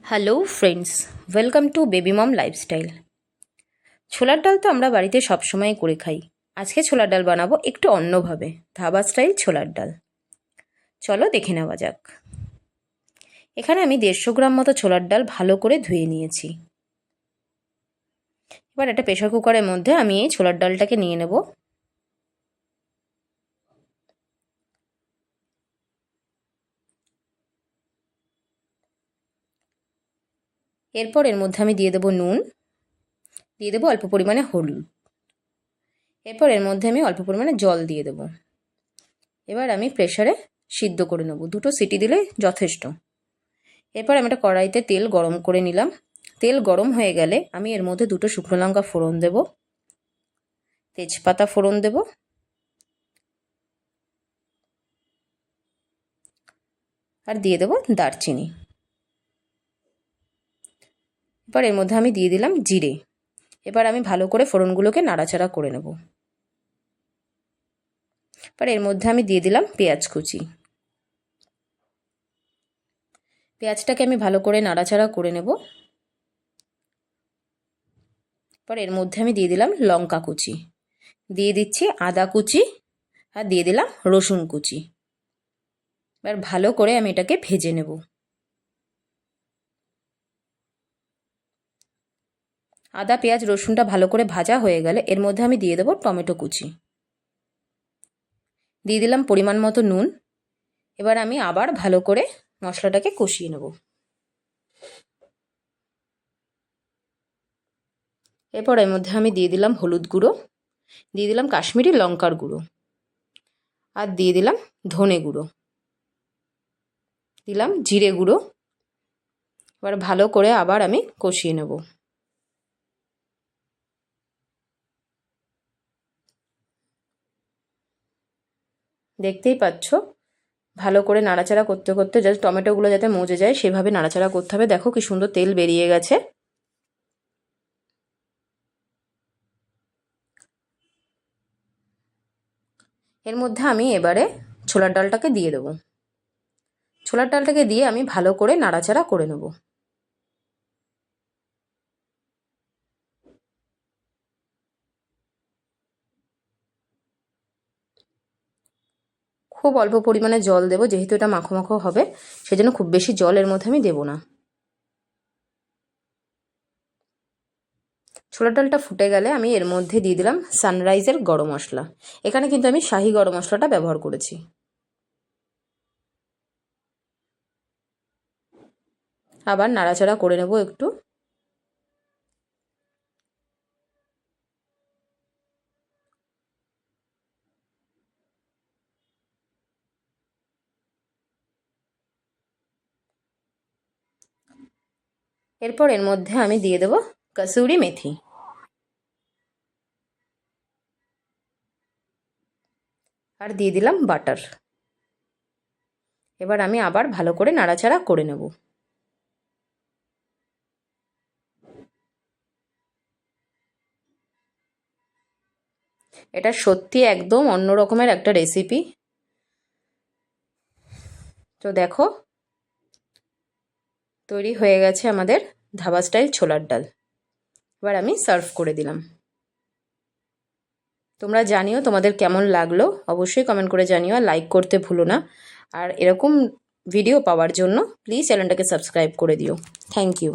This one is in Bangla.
Hello friends, welcome to baby mom lifestyle. ছোলার ডাল তো আমরা বাড়িতে সবসময় করে খাই। আজকে ছোলার ডাল বানাবো একটু অন্যভাবে, ধাবা স্টাইল ছোলার ডাল। চলো দেখে নেওয়া যাক। এখানে আমি 150 গ্রাম মতো ছোলার ডাল ভালো করে ধুয়ে নিয়েছি। এবার একটা প্রেশার কুকারের মধ্যে আমি এই ছোলার ডালটাকে নিয়ে নেব। এরপর এর মধ্যে আমি দিয়ে দেবো নুন, দিয়ে দেবো অল্প পরিমাণে হলুদ। এরপর এর মধ্যে আমি অল্প পরিমাণে জল দিয়ে দেবো। এবার আমি প্রেসারে সিদ্ধ করে নেব, 2টো সিটি দিলে যথেষ্ট। এরপর আমি একটা কড়াইতে তেল গরম করে নিলাম। তেল গরম হয়ে গেলে আমি এর মধ্যে 2টো শুকনো লঙ্কা ফোড়ন দেব, তেজপাতা ফোড়ন দেব, আর দিয়ে দেব দারচিনি। এবার এর মধ্যে আমি দিয়ে দিলাম জিরে। এবার আমি ভালো করে ফোড়নগুলোকে নাড়াচাড়া করে নেব। এবার এর মধ্যে আমি দিয়ে দিলাম পেঁয়াজ কুচি। পেঁয়াজটাকে আমি ভালো করে নাড়াচাড়া করে নেব। এবার এর মধ্যে আমি দিয়ে দিলাম লঙ্কা কুচি, দিয়ে দিচ্ছি আদা কুচি, আর দিয়ে দিলাম রসুন কুচি। এবার ভালো করে আমি এটাকে ভেজে নেব। আদা পেঁয়াজ রসুনটা ভালো করে ভাজা হয়ে গেলে এর মধ্যে আমি দিয়ে দেবো টমেটো কুচি, দিয়ে দিলাম পরিমাণ মতো নুন। এবার আমি আবার ভালো করে মশলাটাকে কষিয়ে নেব। এরপর এর মধ্যে আমি দিয়ে দিলাম হলুদ গুঁড়ো, দিয়ে দিলাম কাশ্মীরি লঙ্কার গুঁড়ো, আর দিয়ে দিলাম ধনে গুঁড়ো, দিলাম জিরে গুঁড়ো। এবার ভালো করে আবার আমি কষিয়ে নেব। দেখতেই পাচ্ছ ভালো করে নাড়াচাড়া করতে করতে যাতে টমেটোগুলো যাতে মজে যায় সেভাবে নাড়াচাড়া করতে হবে। দেখো কি সুন্দর তেল বেরিয়ে গেছে। এর মধ্যে আমি এবারে ছোলার ডালটাকে দিয়ে দেবো। ছোলার ডালটাকে দিয়ে আমি ভালো করে নাড়াচাড়া করে নেব। খুব অল্প পরিমাণে জল দেবো, যেহেতু এটা মাখো মাখো হবে সেজন্য খুব বেশি জল এর মধ্যে আমি দেবো না। ছোলার ডালটা ফুটে গেলে আমি এর মধ্যে দিয়ে দিলাম সানরাইজের গরম মশলা। এখানে কিন্তু আমি শাহি গরম মশলাটা ব্যবহার করেছি। আবার নাড়াচাড়া করে নেব একটু। এরপর এর মধ্যে আমি দিয়ে দেব কসুরি মেথি, আর দিয়ে দিলাম বাটার। এবার আমি আবার ভালো করে নাড়াচাড়া করে নেব। এটা সত্যি একদম অন্য রকমের একটা রেসিপি। তো দেখো তৈরি হয়ে গেছে আমাদের ধাবা স্টাইল ছোলার ডাল। এবার আমি সার্ভ করে দিলাম। তোমরা জানিও তোমাদের কেমন লাগলো, অবশ্যই কমেন্ট করে জানিও, আর লাইক করতে ভুলো না। আর এরকম ভিডিও পাওয়ার জন্য প্লিজ চ্যানেলটাকে সাবস্ক্রাইব করে দিও। Thank you.